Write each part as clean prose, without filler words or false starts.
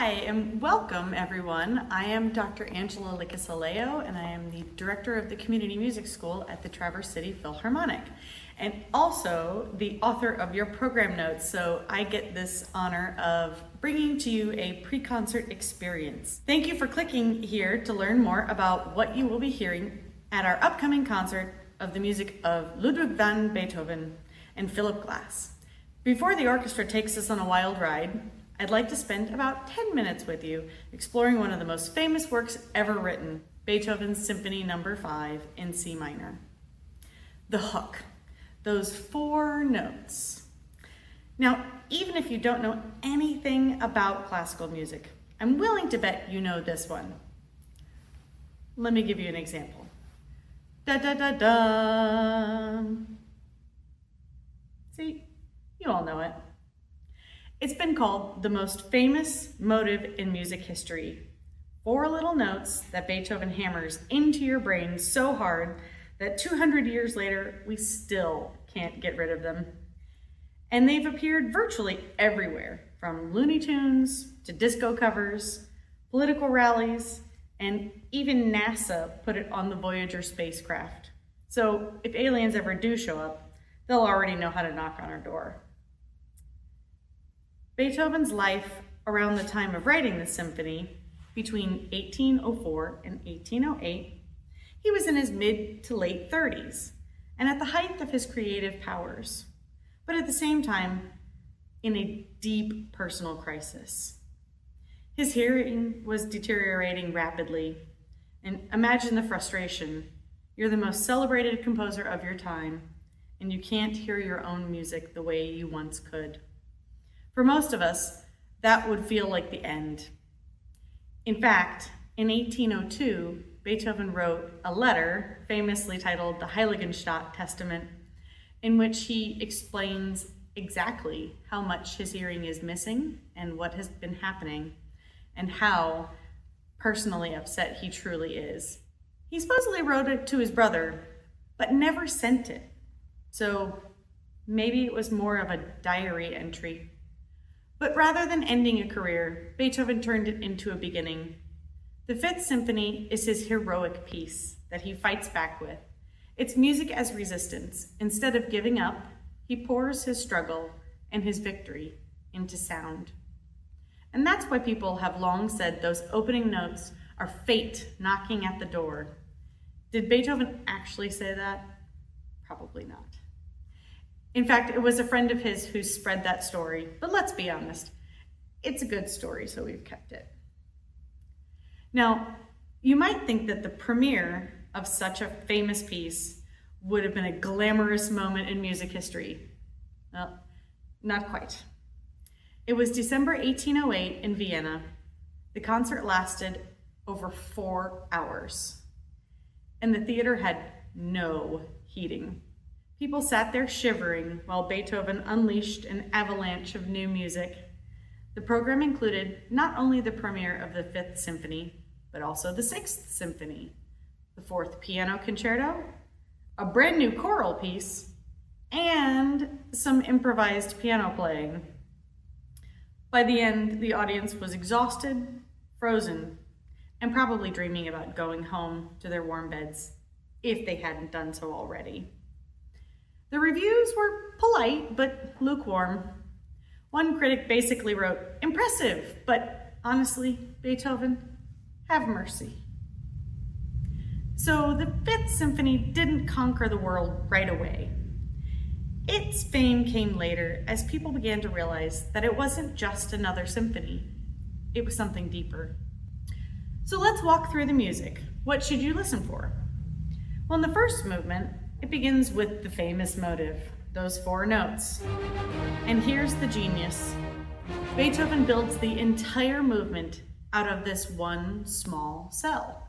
Hi, and welcome everyone. I am Dr. Angela Licasaleo, and I am the director of the Community Music School at the Traverse City Philharmonic, and also the author of your program notes. So I get this honor of bringing to you a pre-concert experience. Thank you for clicking here to learn more about what you will be hearing at our upcoming concert of the music of Ludwig van Beethoven and Philip Glass. Before the orchestra takes us on a wild ride, I'd like to spend about 10 minutes with you exploring one of the most famous works ever written, Beethoven Symphony No. 5 in C minor. The hook, those 4 notes. Now, even if you don't know anything about classical music, I'm willing to bet you know this one. Let me give you an example. Da da da da. See, you all know it. It's been called the most famous motive in music history. 4 little notes that Beethoven hammers into your brain so hard that 200 years later, we still can't get rid of them. And they've appeared virtually everywhere, from Looney Tunes to disco covers, political rallies, and even NASA put it on the Voyager spacecraft. So if aliens ever do show up, they'll already know how to knock on our door. Beethoven's life around the time of writing the symphony, between 1804 and 1808, he was in his mid to late 30s and at the height of his creative powers, but at the same time in a deep personal crisis. His hearing was deteriorating rapidly, and imagine the frustration. You're the most celebrated composer of your time, and you can't hear your own music the way you once could. For most of us, that would feel like the end. In fact, in 1802, Beethoven wrote a letter famously titled the Heiligenstadt Testament, in which he explains exactly how much his hearing is missing and what has been happening, and how personally upset he truly is. He supposedly wrote it to his brother, but never sent it. So maybe it was more of a diary entry. But rather than ending a career, Beethoven turned it into a beginning. The Fifth Symphony is his heroic piece that he fights back with. It's music as resistance. Instead of giving up, he pours his struggle and his victory into sound. And that's why people have long said those opening notes are fate knocking at the door. Did Beethoven actually say that? Probably not. In fact, it was a friend of his who spread that story, but let's be honest, it's a good story, so we've kept it. Now, you might think that the premiere of such a famous piece would have been a glamorous moment in music history. Well, not quite. It was December 1808 in Vienna. The concert lasted over 4 hours, and the theater had no heating. People sat there shivering while Beethoven unleashed an avalanche of new music. The program included not only the premiere of the Fifth Symphony, but also the Sixth Symphony, the Fourth Piano Concerto, a brand new choral piece, and some improvised piano playing. By the end, the audience was exhausted, frozen, and probably dreaming about going home to their warm beds, if they hadn't done so already. The reviews were polite, but lukewarm. One critic basically wrote, "Impressive, but honestly, Beethoven, have mercy." So the Fifth Symphony didn't conquer the world right away. Its fame came later as people began to realize that it wasn't just another symphony. It was something deeper. So let's walk through the music. What should you listen for? Well, in the first movement, it begins with the famous motive, those 4 notes. And here's the genius. Beethoven builds the entire movement out of this one small cell.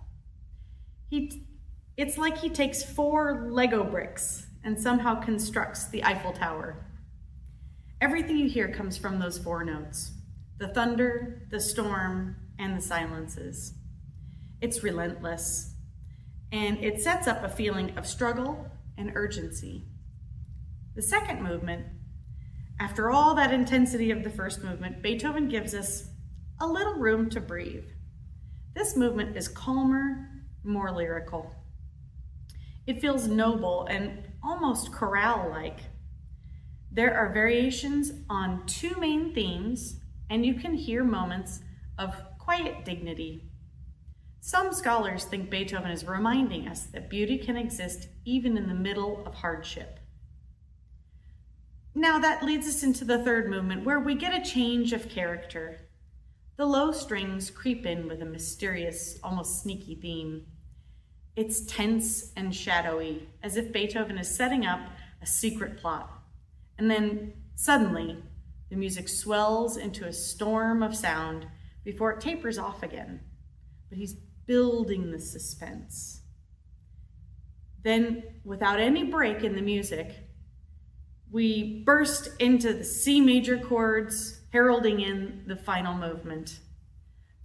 It's like he takes 4 Lego bricks and somehow constructs the Eiffel Tower. Everything you hear comes from those 4 notes: the thunder, the storm, and the silences. It's relentless, and it sets up a feeling of struggle and urgency. The second movement, after all that intensity of the first movement, Beethoven gives us a little room to breathe. This movement is calmer, more lyrical. It feels noble and almost chorale-like. There are variations on two main themes, and you can hear moments of quiet dignity. Some scholars think Beethoven is reminding us that beauty can exist even in the middle of hardship. Now that leads us into the third movement, where we get a change of character. The low strings creep in with a mysterious, almost sneaky theme. It's tense and shadowy, as if Beethoven is setting up a secret plot. And then suddenly, the music swells into a storm of sound before it tapers off again. But he's building the suspense. Then, without any break in the music, we burst into the C major chords, heralding in the final movement.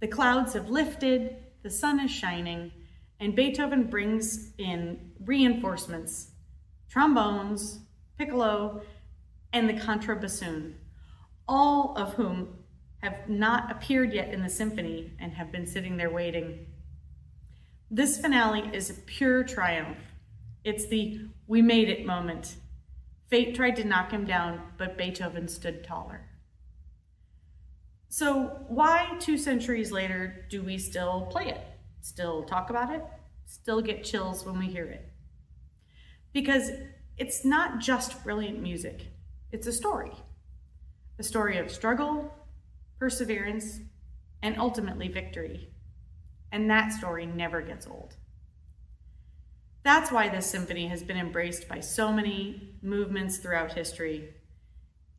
The clouds have lifted, the sun is shining, and Beethoven brings in reinforcements, trombones, piccolo, and the contrabassoon, all of whom have not appeared yet in the symphony and have been sitting there waiting. This finale is a pure triumph. It's the "we made it" moment. Fate tried to knock him down, but Beethoven stood taller. So why 2 centuries later do we still play it? Still talk about it? Still get chills when we hear it? Because it's not just brilliant music. It's a story of struggle, perseverance, and ultimately victory. And that story never gets old. That's why this symphony has been embraced by so many movements throughout history.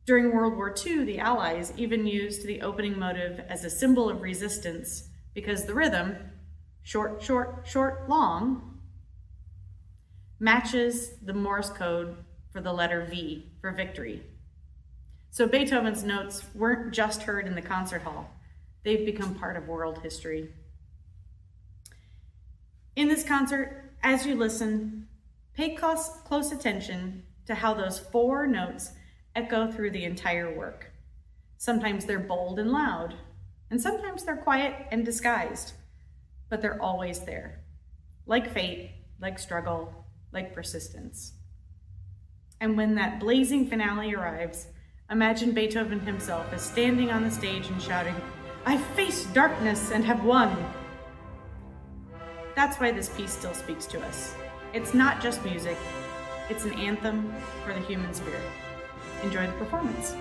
During World War II, the Allies even used the opening motive as a symbol of resistance because the rhythm, short, short, short, long, matches the Morse code for the letter V for victory. So Beethoven's notes weren't just heard in the concert hall. They've become part of world history. In this concert, as you listen, pay close attention to how those 4 notes echo through the entire work. Sometimes they're bold and loud, and sometimes they're quiet and disguised, but they're always there, like fate, like struggle, like persistence. And when that blazing finale arrives, imagine Beethoven himself as standing on the stage and shouting, "I faced darkness and have won." That's why this piece still speaks to us. It's not just music, it's an anthem for the human spirit. Enjoy the performance.